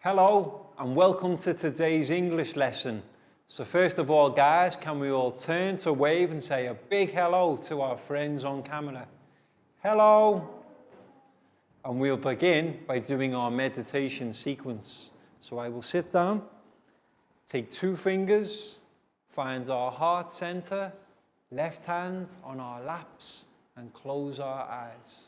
Hello and welcome to today's English lesson. So first of all, guys, can we all turn to wave and say a big hello to our friends on camera? Hello! And we'll begin by doing our meditation sequence. So I will sit down, take 2 fingers, find our heart center, left hand on our laps, and close our eyes.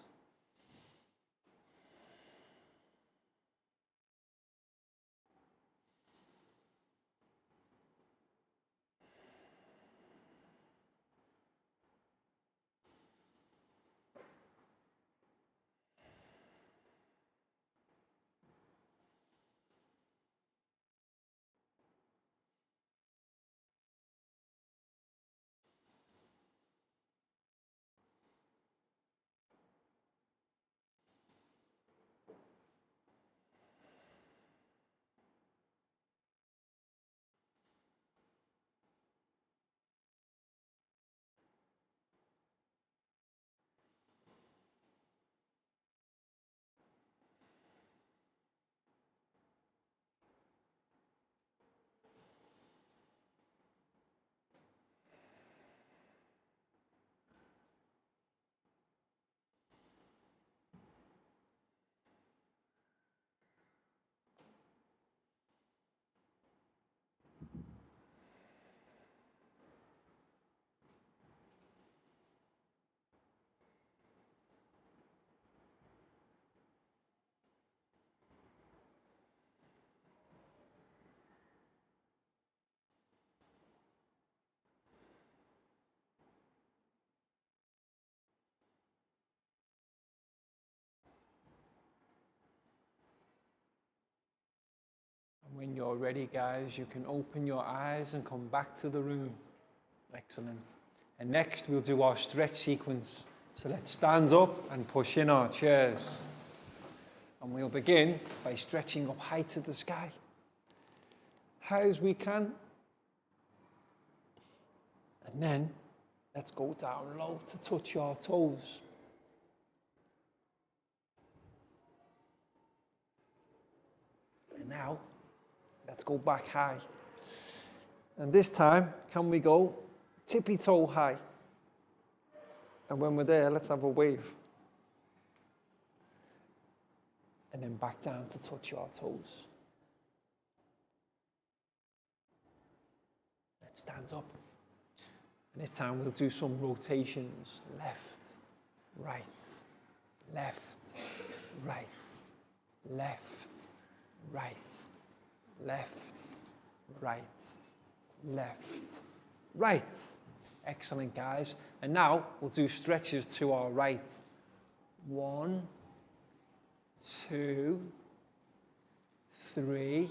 When you're ready, guys, you can open your eyes and come back to the room. Excellent. And next, we'll do our stretch sequence. So let's stand up and push in our chairs. And we'll begin by stretching up high to the sky. High as we can. And then, let's go down low to touch our toes. And now, let's go back high. And this time, can we go tippy toe high? And when we're there, let's have a wave. And then back down to touch our toes. Let's stand up. And this time we'll do some rotations. Left, right, left, right, left, right. Left, right, left, right. Excellent, guys. And now we'll do stretches to our right. 1, 2, 3,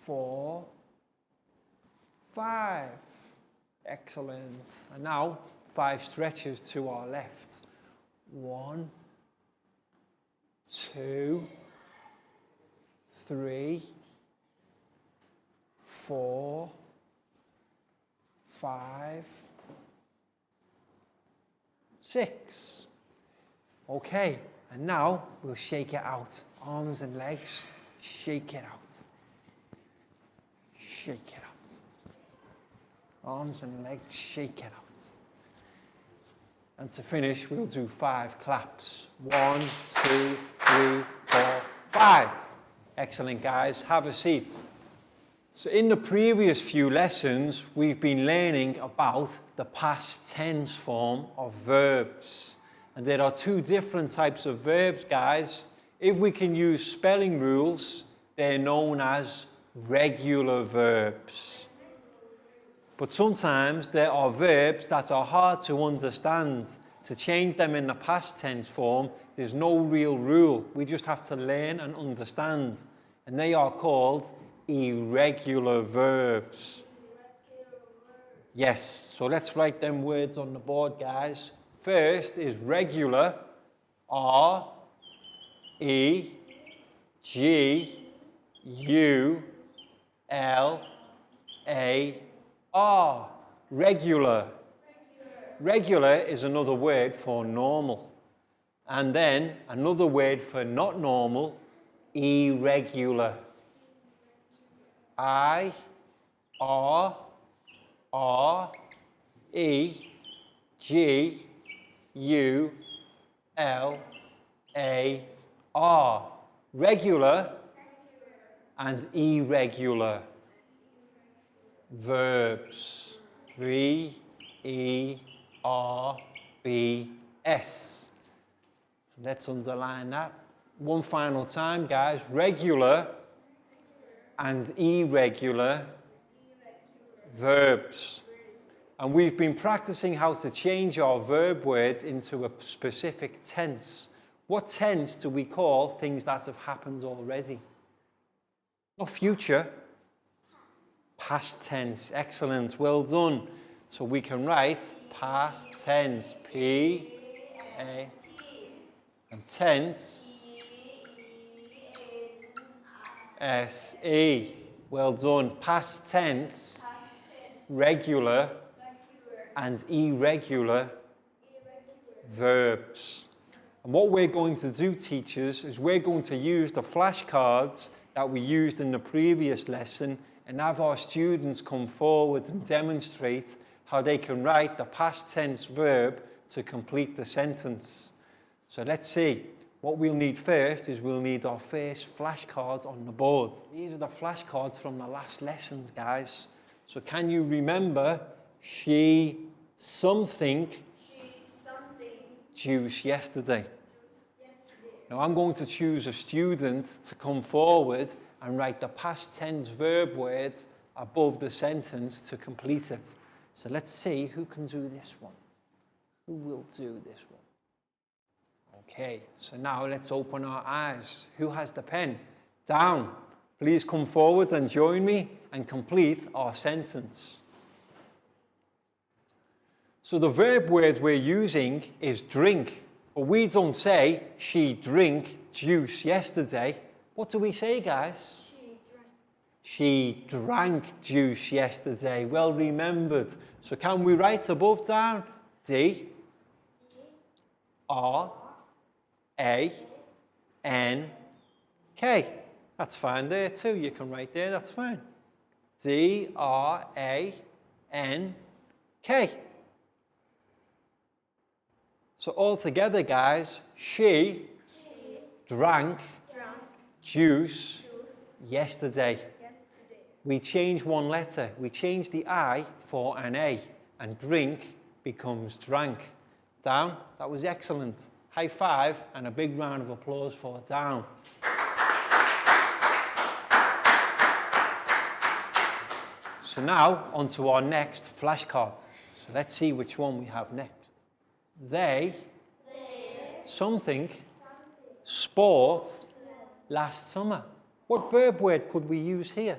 4, 5. Excellent. And now 5 stretches to our left. 1, 2, 3, 4, 5, 6. Okay, and now we'll shake it out. Arms and legs, shake it out. Shake it out. Arms and legs, shake it out. And to finish, we'll do 5 claps. 1, 2, 3, 4, 5. Excellent, guys. Have a seat. So in the previous few lessons, we've been learning about the past tense form of verbs. And there are 2 different types of verbs, guys. If we can use spelling rules, they're known as regular verbs. But sometimes there are verbs that are hard to understand. To change them in the past tense form, there's no real rule. We just have to learn and understand. And they are called irregular verbs. Yes, so let's write them words on the board, guys. First is regular. R, E, G, U, L, A, R. Regular. Regular is another word for normal. And then another word for not normal, irregular. I, R, R, E, G, U, L, A, R. Regular and irregular. Verbs. V-E-R-B-S. Let's underline that. One final time, guys. Regular and irregular verbs. And we've been practicing how to change our verb words into a specific tense. What tense do we call things that have happened already? Not future. Past tense. Excellent. Well done. So we can write past tense. P-A. And tense. S-E. Well done. Past tense. Regular and irregular verbs. And what we're going to do, teachers, is we're going to use the flashcards that we used in the previous lesson and have our students come forward and demonstrate how they can write the past tense verb to complete the sentence. So let's see. What we'll need first is we'll need our first flashcards on the board. These are the flashcards from the last lessons, guys. So can you remember she something juice yesterday? Now I'm going to choose a student to come forward and write the past tense verb word above the sentence to complete it. So let's see who can do this one. Who will do this one? Okay, so now let's open our eyes. Who has the pen? Down. Please come forward and join me and complete our sentence. So the verb word we're using is drink. But we don't say she drank juice yesterday. What do we say, guys? She drank juice yesterday. Well remembered. So can we write above down? D, R, A, N, K. That's fine there too. You can write there, that's fine. D, R, A, N, K. So all together, guys, she drank juice yesterday. We change one letter. We change the I for an A, and drink becomes drank. Down, that was excellent. High five and a big round of applause for Down. So now, on to our next flashcard. So let's see which one we have next. They something sport last summer. What verb word could we use here?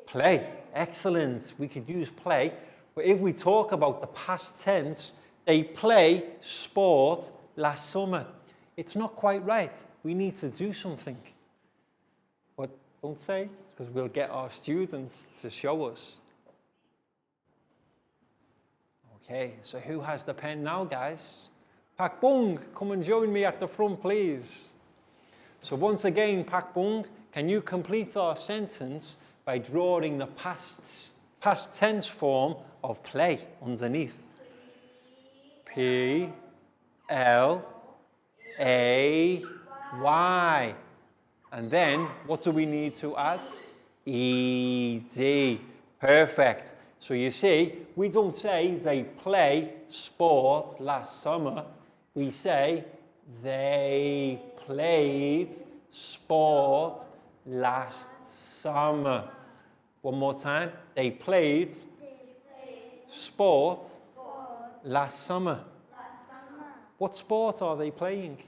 Play. Excellent. We could use play. But if we talk about the past tense, they play sport last summer. It's not quite right. We need to do something. But don't say, because we'll get our students to show us. Okay, so who has the pen now, guys? Pak Bung, come and join me at the front, please. So once again, Pak Bung, can you complete our sentence by drawing the past tense form of play underneath? P, L, A, Y. And then, what do we need to add? E, D. Perfect. So you see, we don't say they play sport last summer. We say they played sport last summer. One more time. They played sport last summer. What sport are they playing?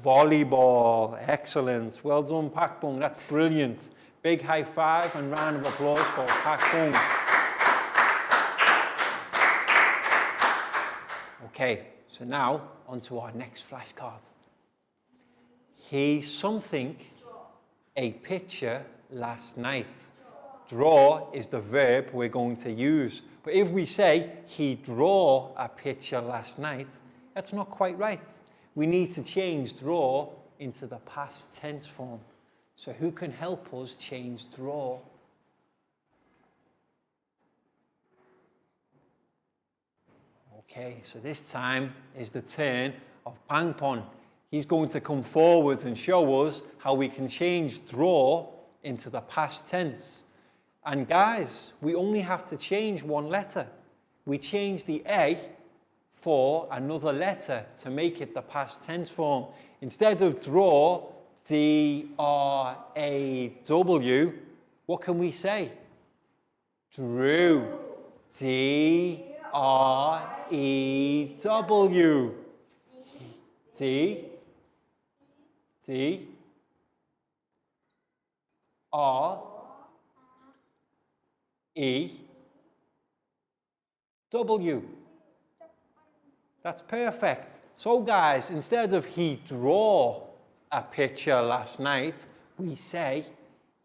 Volleyball. Excellent. Well done, Pak Bung. That's brilliant. Big high five and round of applause for Pak Bung. Okay, so now on to our next flashcard. He something a picture last night. Draw is the verb we're going to use. But if we say he draw a picture last night, that's not quite right. We need to change draw into the past tense form. So who can help us change draw? Okay, so this time is the turn of Pangpon. He's going to come forward and show us how we can change draw into the past tense. And guys, we only have to change one letter. We change the A for another letter to make it the past tense form. Instead of draw, D-R-A-W, what can we say? Drew. D-R-E-W. D-R-E-W. That's perfect. So guys, instead of he draw a picture last night, we say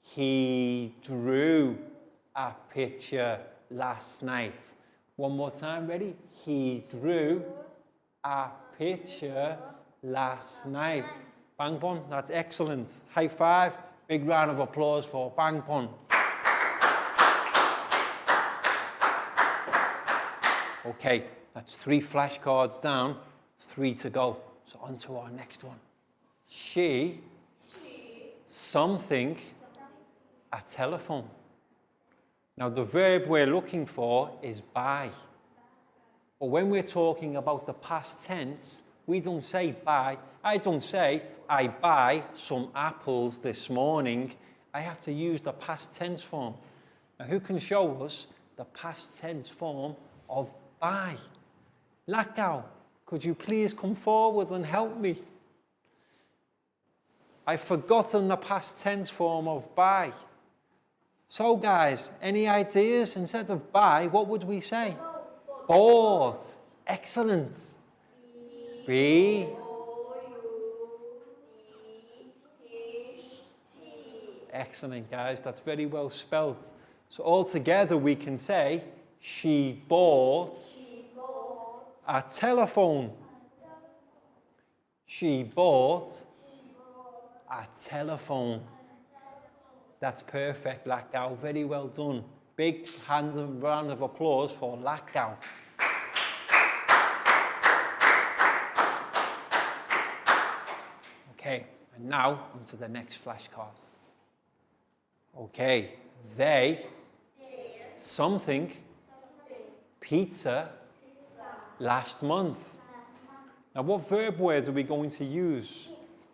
he drew a picture last night. One more time, ready? He drew a picture last night. Pangpon, that's excellent. High five, big round of applause for Pangpon. Okay, that's 3 flashcards down, 3 to go. So on to our next one. She something, a telephone. Now the verb we're looking for is buy. But when we're talking about the past tense, we don't say buy. I don't say I buy some apples this morning. I have to use the past tense form. Now who can show us the past tense form of buy? Lakau, could you please come forward and help me? I've forgotten the past tense form of buy. So guys, any ideas? Instead of buy, what would we say? Bought. Excellent. B. Excellent, guys. That's very well spelled. So all together we can say, she bought a telephone. She bought a telephone. That's perfect, Lakau. Very well done. Big round of applause for Lakau. Okay, and now onto the next flashcard. Okay, they, something, pizza, last month. Now what verb word are we going to use?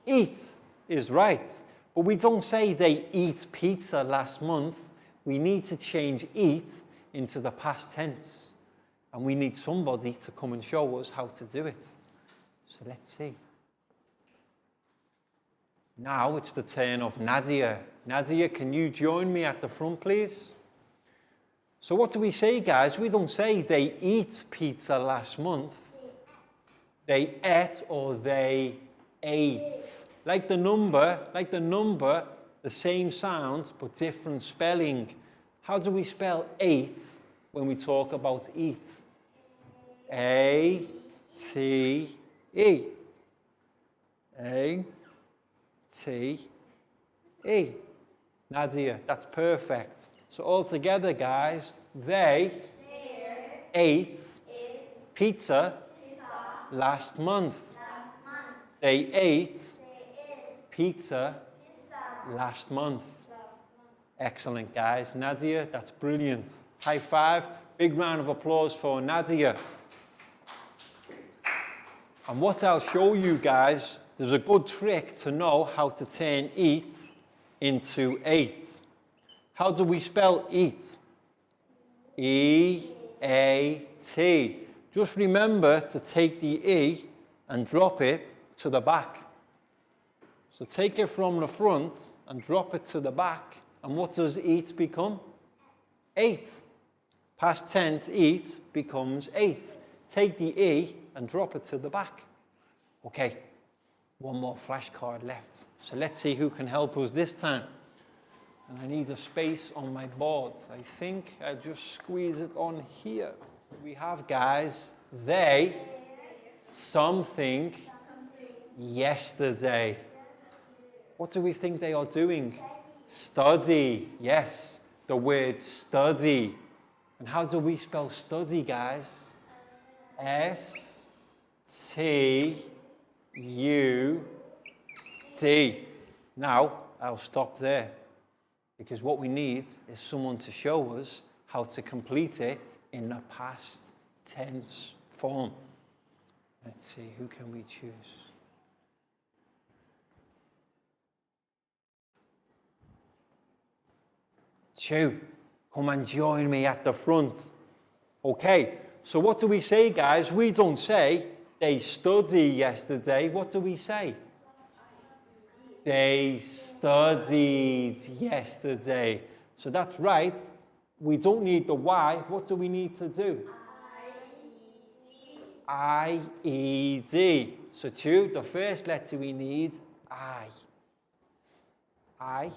Eat is right. But we don't say they eat pizza last month. We need to change eat into the past tense. And we need somebody to come and show us how to do it. So let's see. Now it's the turn of Nadia. Nadia, can you join me at the front, please? So what do we say, guys? We don't say they eat pizza last month. They ate or they ate. Like the number, the same sounds, but different spelling. How do we spell 8 when we talk about eat? A-T-E. A-T-E. Nadia, that's perfect. So all together, guys, they ate pizza last month. They ate pizza last month. Excellent, guys. Nadia, that's brilliant. High five. Big round of applause for Nadia. And what I'll show you guys, there's a good trick to know how to turn eat into 8. How do we spell eat? E-A-T. Just remember to take the E and drop it to the back. So take it from the front and drop it to the back. And what does eat become? 8. Past tense eat becomes 8. Take the E and drop it to the back. Okay, one more flashcard left. So let's see who can help us this time. And I need a space on my board. I think I just squeeze it on here. We have, guys, they, something, yesterday. What do we think they are doing? Study. Yes, the word study. And how do we spell study, guys? S-T-U-D. Now, I'll stop there, because what we need is someone to show us how to complete it in the past tense form. Let's see, who can we choose? Chu, come and join me at the front. Okay, so what do we say, guys? We don't say they studied yesterday. What do we say? They studied yesterday. So that's right. We don't need the Y. What do we need to do? I-E-D. So Chu, the first letter we need, I. I.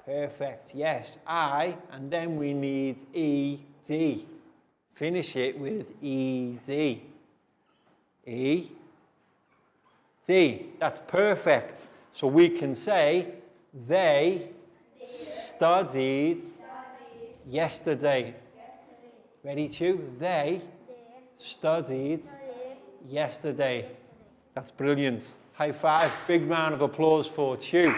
Perfect. Yes, I. And then we need E-D. Finish it with E-D. E-D. That's perfect. So we can say they studied yesterday. Ready, Chu? They studied yesterday. That's brilliant. High five. Big round of applause for Chu.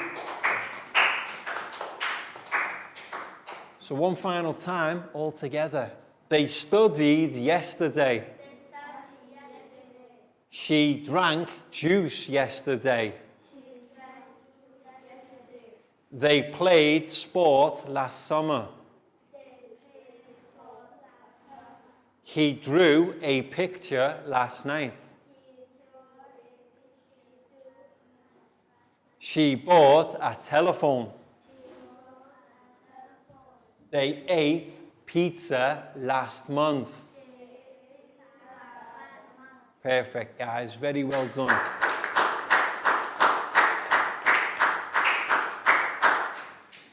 So one final time, all together. They studied yesterday. She drank juice yesterday. They played sport last summer. He drew a picture last night. She bought a telephone. They ate pizza last month. Perfect, guys. Very well done.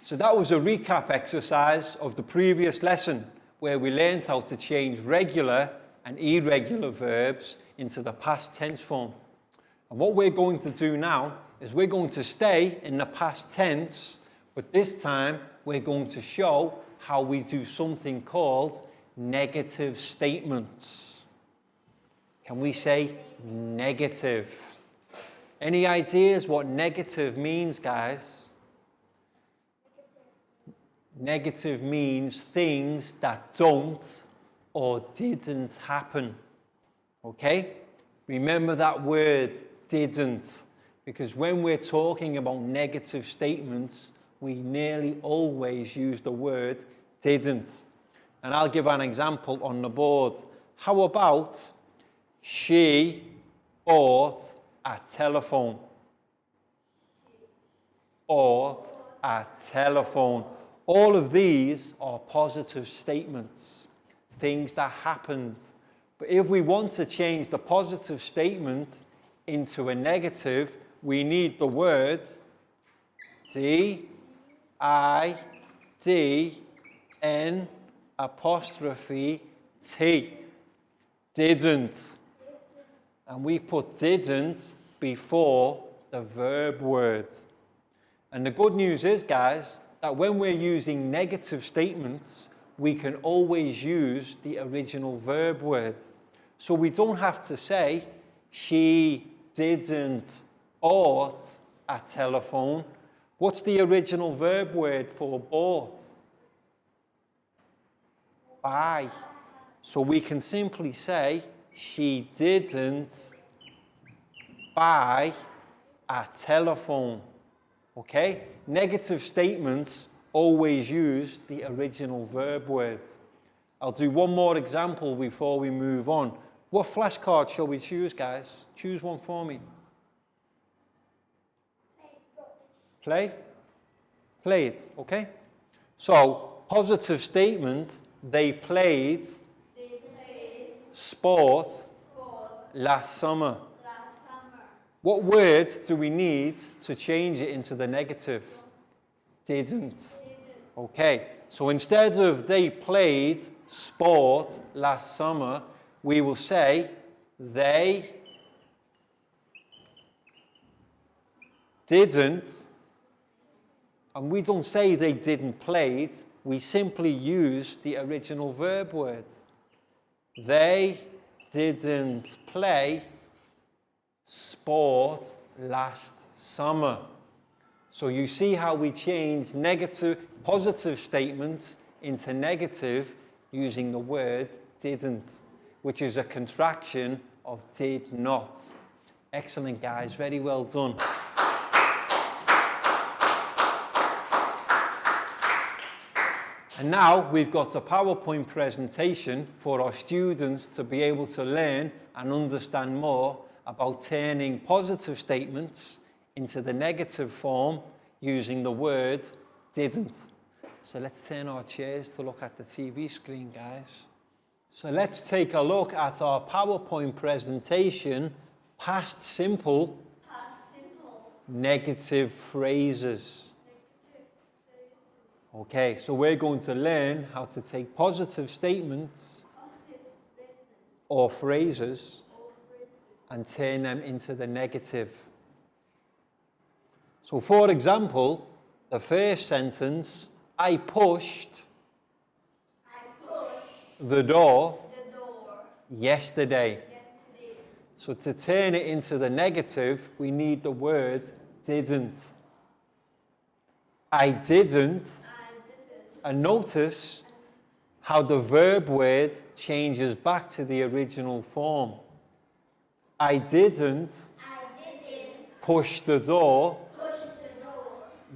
So that was a recap exercise of the previous lesson, where we learned how to change regular and irregular verbs into the past tense form. And what we're going to do now is we're going to stay in the past tense, but this time we're going to show how we do something called negative statements. Can we say negative? Any ideas what negative means, guys? Negative means things that don't or didn't happen. Okay? Remember that word, didn't, because when we're talking about negative statements, we nearly always use the word didn't. And I'll give an example on the board. How about she bought a telephone? Bought a telephone. All of these are positive statements, things that happened. But if we want to change the positive statement into a negative, we need the word D-I-D-N apostrophe T. Didn't. And we put didn't before the verb word. And the good news is, guys, that when we're using negative statements, we can always use the original verb word. So we don't have to say, she didn't bought a telephone. What's the original verb word for bought? Buy. So we can simply say, she didn't buy a telephone. Okay? Negative statements always use the original verb word. I'll do one more example before we move on. What flashcard shall we choose, guys? Choose one for me. Play? Play it, okay? So, positive statement, they played sport last summer. What word do we need to change it into the negative? Didn't. Okay, so instead of they played sport last summer, we will say they didn't, and we don't say they didn't play it, we simply use the original verb word. They didn't play sport last summer. So you see how we change positive statements into negative using the word didn't, which is a contraction of did not. Excellent, guys. Very well done. And now we've got a PowerPoint presentation for our students to be able to learn and understand more about turning positive statements into the negative form using the word didn't. So let's turn our chairs to look at the TV screen, guys. So let's take a look at our PowerPoint presentation, past simple, negative phrases. Okay, so we're going to learn how to take positive statements or phrases and turn them into the negative. So for example, the first sentence, I pushed the door yesterday. So to turn it into the negative, we need the word didn't. I didn't. And notice how the verb word changes back to the original form. I didn't push the door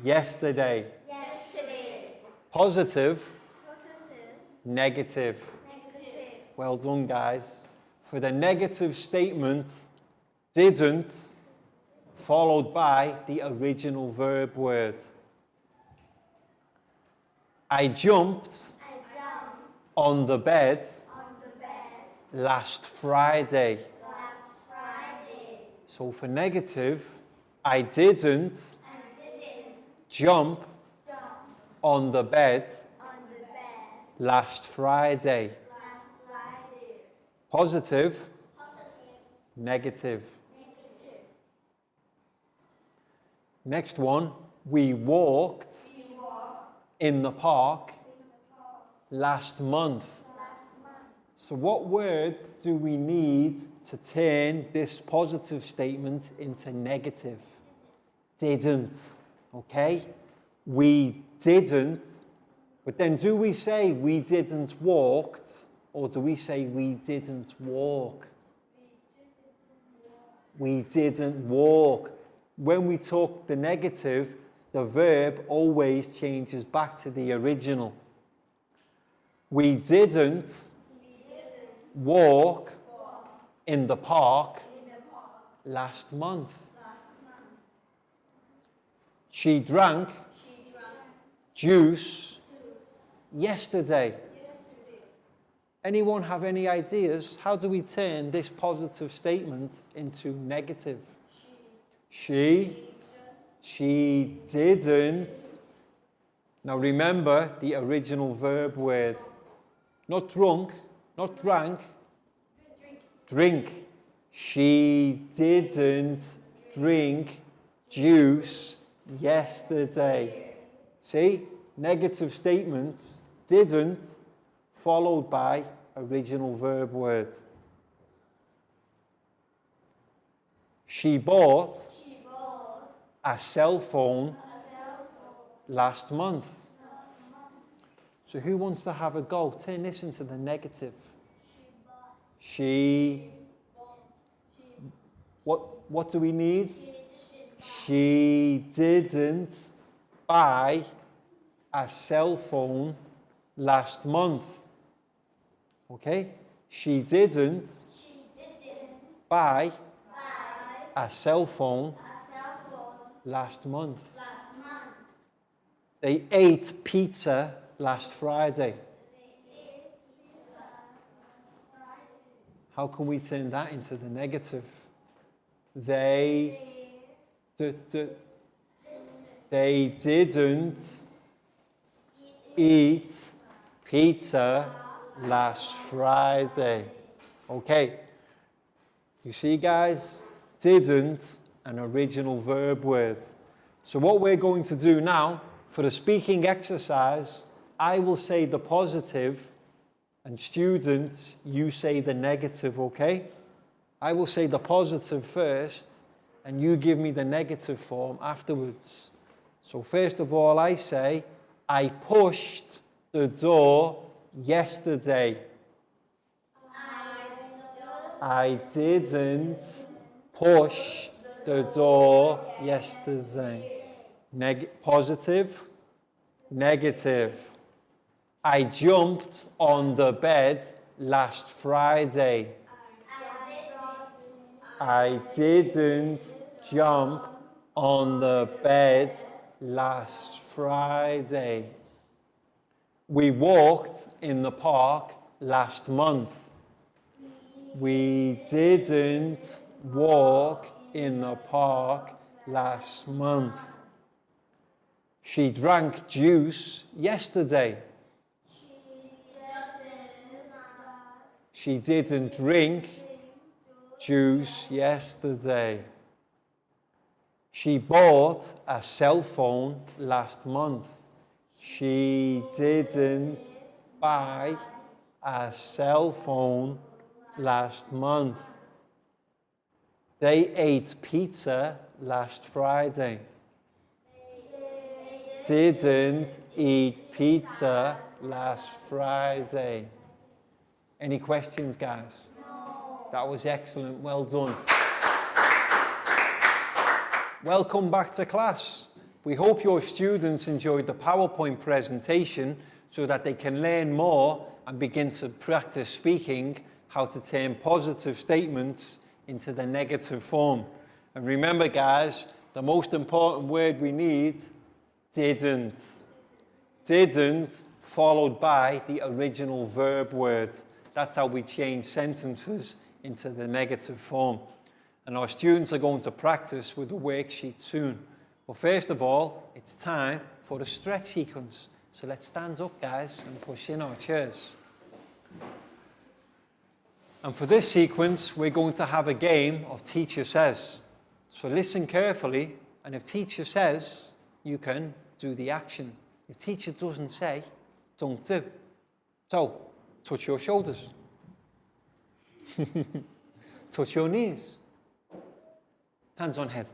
yesterday. Positive, negative. Well done, guys. For the negative statement, didn't, followed by the original verb word. I jumped on the bed last Friday. So for negative, I didn't jump on the bed last Friday. Positive, negative. Next one, we walked in the park last month. So what word do we need to turn this positive statement into negative? Didn't, okay? We didn't, but then do we say we didn't walked, or do we say we didn't walk? We didn't walk. When we talk the negative, the verb always changes back to the original. We didn't walk in the park last month. She drank juice yesterday. Anyone have any ideas? How do we turn this positive statement into negative? She didn't. Now remember the original verb word. Not drunk, not drank. Drink. She didn't drink juice yesterday. See? Negative statements, didn't, followed by original verb word. She bought a cell phone last month. So who wants to have a go? Turn this into the negative. What do we need? She didn't buy a cell phone last month. Okay? She didn't buy a cell phone last month. They ate pizza last Friday. How can we turn that into the negative? They didn't eat pizza last Friday. Okay. You see, guys? Didn't, an original verb word. So what we're going to do now, for the speaking exercise, I will say the positive, and students, you say the negative, okay? I will say the positive first, and you give me the negative form afterwards. So first of all, I say, I pushed the door yesterday. I didn't push the door yesterday. Positive, negative. I jumped on the bed last Friday. I didn't jump on the bed last Friday. We walked in the park last month. We didn't walk in the park last month. She drank juice yesterday. She didn't drink juice yesterday. She bought a cell phone last month. She didn't buy a cell phone last month. They ate pizza last Friday. Didn't eat pizza last Friday. Any questions, guys? No. That was excellent. Well done. Welcome back to class. We hope your students enjoyed the PowerPoint presentation so that they can learn more and begin to practice speaking how to turn positive statements into the negative form. And remember, guys, the most important word we need, didn't. Didn't followed by the original verb word. That's how we change sentences into the negative form. And our students are going to practice with the worksheet soon. But first of all, it's time for the stretch sequence. So let's stand up, guys, and push in our chairs. And for this sequence, we're going to have a game of Teacher Says. So listen carefully, and if Teacher says, you can do the action. If Teacher doesn't say, don't do. So, touch your shoulders. Touch your knees. Hands on head.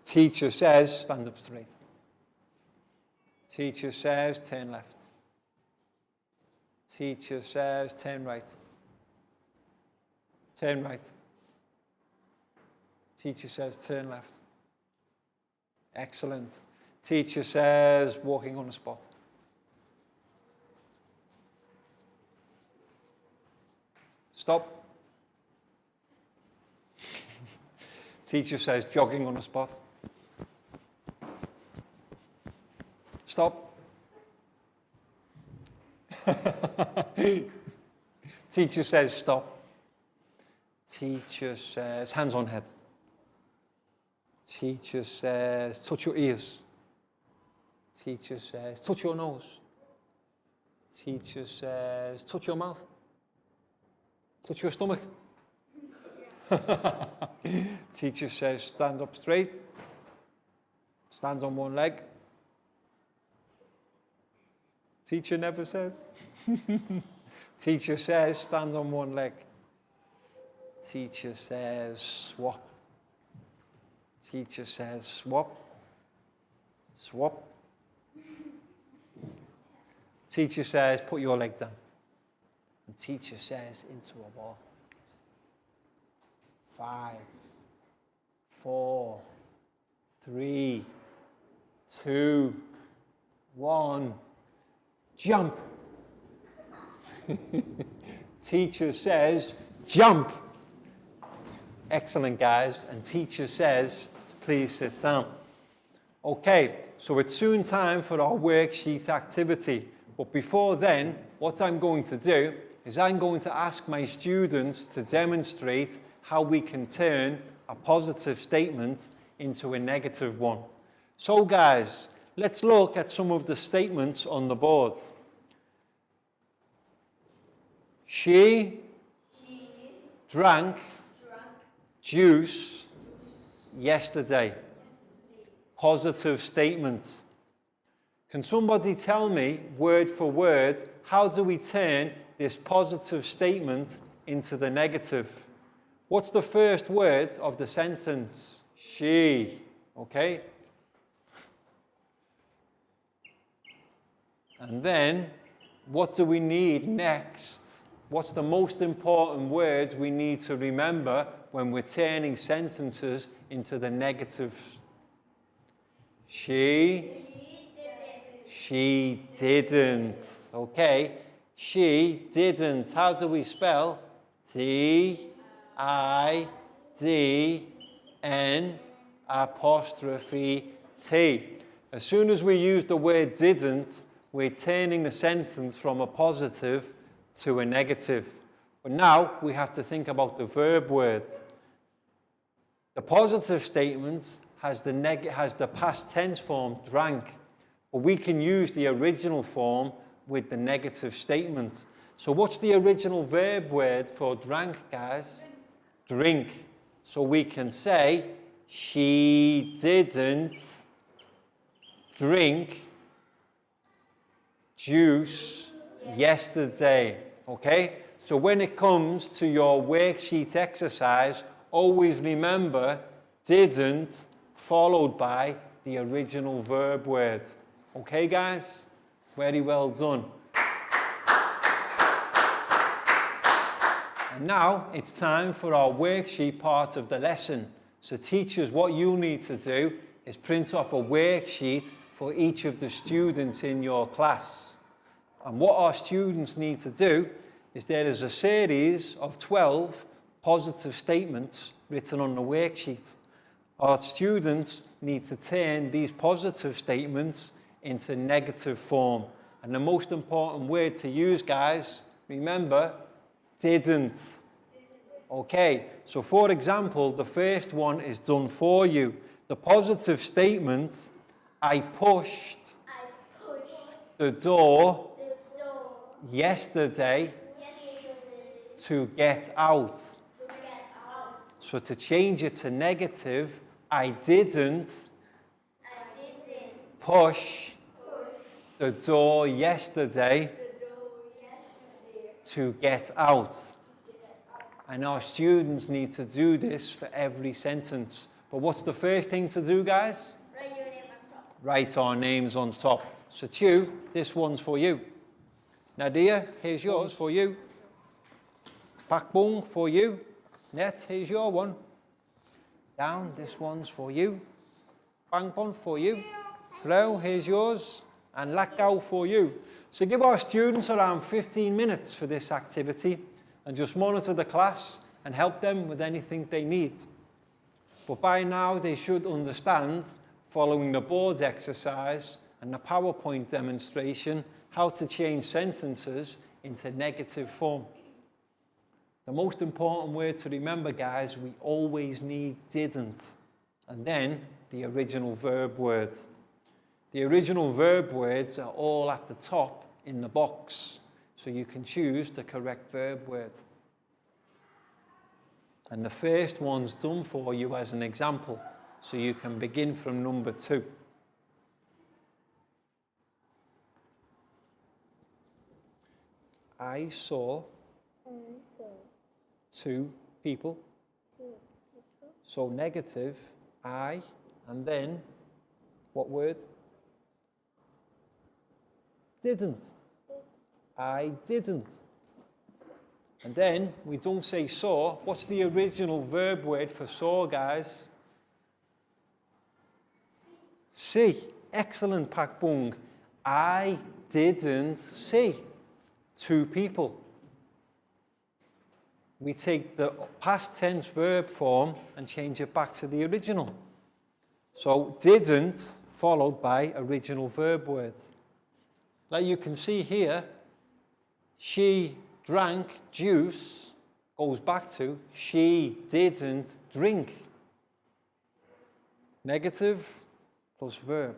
Teacher says, stand up straight. Teacher says, turn left. Teacher says, turn right. Turn right. Teacher says, turn left. Excellent. Teacher says, walking on the spot. Stop. Teacher says, jogging on the spot. Stop. Teacher says, stop. Teacher says, hands on head. Teacher says, touch your ears. Teacher says, touch your nose. Teacher says, touch your mouth. Touch your stomach. Teacher says, stand up straight. Stand on one leg. Teacher never said. Teacher says, stand on one leg. Teacher says, swap. Teacher says, swap. Swap. Teacher says, put your leg down. And teacher says, into a ball. 5, 4, 3, 2, 1. Jump. Teacher says, jump. Excellent, guys. And teacher says, please sit down. Okay, so it's soon time for our worksheet activity. But before then, what I'm going to do is I'm going to ask my students to demonstrate how we can turn a positive statement into a negative one. So guys, let's look at some of the statements on the board. She drank juice Yesterday. Positive statement. Can somebody tell me, word for word, how do we turn this positive statement into the negative? What's the first word of the sentence? She. Okay? And then, what do we need next? What's the most important words we need to remember when we're turning sentences into the negative? She didn't. Okay? She didn't. How do we spell? D-I-D-N''T. As soon as we use the word didn't, we're turning the sentence from a positive to a negative. But now we have to think about the verb word. The positive statement has the past tense form, drank. But we can use the original form with the negative statement. So what's the original verb word for drank, guys? Drink. So we can say, she didn't drink juice yesterday. Okay? So when it comes to your worksheet exercise, always remember didn't followed by the original verb word. Okay, guys? Very well done. And now it's time for our worksheet part of the lesson. So teachers, what you'll need to do is print off a worksheet for each of the students in your class. And what our students need to do is there is a series of 12 positive statements written on the worksheet. Our students need to turn these positive statements into negative form. And the most important word to use, guys, remember, didn't. Okay, so for example, the first one is done for you. The positive statement, I pushed the door yesterday to get out. So to change it to negative, I didn't push the door yesterday to get out. And our students need to do this for every sentence. But what's the first thing to do, guys? Write your name on top. Write our names on top. So Chu, this one's for you. Nadia, here's yours for you. Pakbong for you. Net, here's your one. Down, this one's for you. Bangpon for you. Flo, here's yours. And Lakgao for you. So give our students around 15 minutes for this activity and just monitor the class and help them with anything they need. But by now they should understand, following the board exercise and the PowerPoint demonstration, how to change sentences into negative form. The most important word to remember, guys, we always need didn't. And then the original verb word. The original verb words are all at the top in the box, so you can choose the correct verb word. And the first one's done for you as an example, so you can begin from number 2. I saw 2 people. So negative, I, and then what word? Didn't. I didn't. And then we don't say saw. What's the original verb word for saw, guys? See. Excellent, Pakbong. I didn't see 2 people. We take the past tense verb form and change it back to the original. So didn't followed by original verb word. Like you can see here, she drank juice goes back to she didn't drink. Negative plus verb.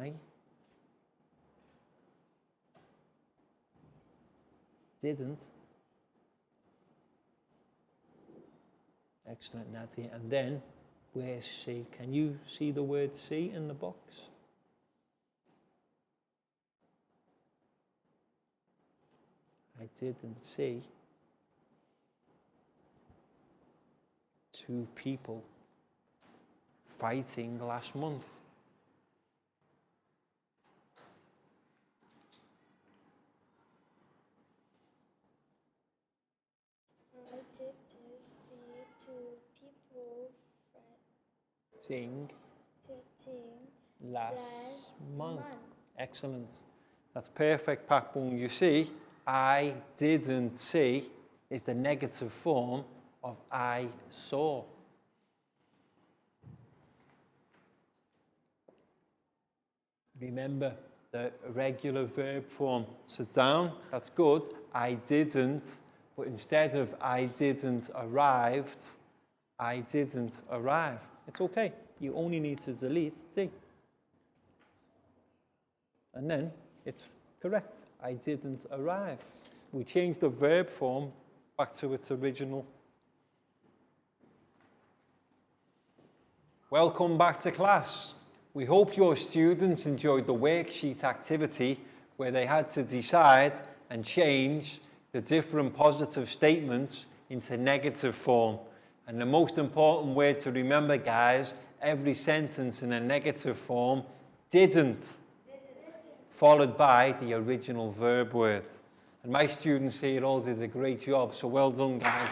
I didn't Excellent, Natty. And then, where's C? Can you see the word C in the box? I didn't see 2 people fighting last month. I didn't see 2 people Fighting last month. Excellent. That's perfect, Pakbung. You see, I didn't see is the negative form of I saw. Remember the regular verb form. Sit down, that's good. I didn't, but instead of I didn't arrived, I didn't arrive. It's okay. You only need to delete D. And then it's correct. I didn't arrive. We changed the verb form back to its original. Welcome back to class. We hope your students enjoyed the worksheet activity where they had to decide and change the different positive statements into negative form. And the most important word to remember, guys, every sentence in a negative form didn't, followed by the original verb word. And my students here all did a great job, so well done, guys.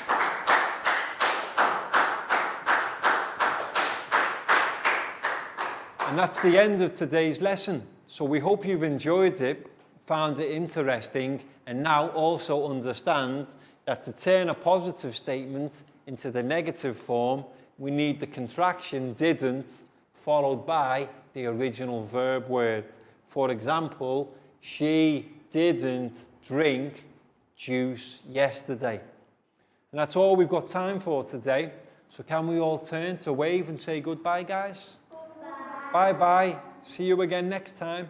And that's the end of today's lesson. So we hope you've enjoyed it, found it interesting, and now also understand that to turn a positive statement into the negative form, we need the contraction didn't, followed by the original verb word. For example, she didn't drink juice yesterday. And that's all we've got time for today. So can we all turn to wave and say goodbye, guys? Bye-bye. See you again next time.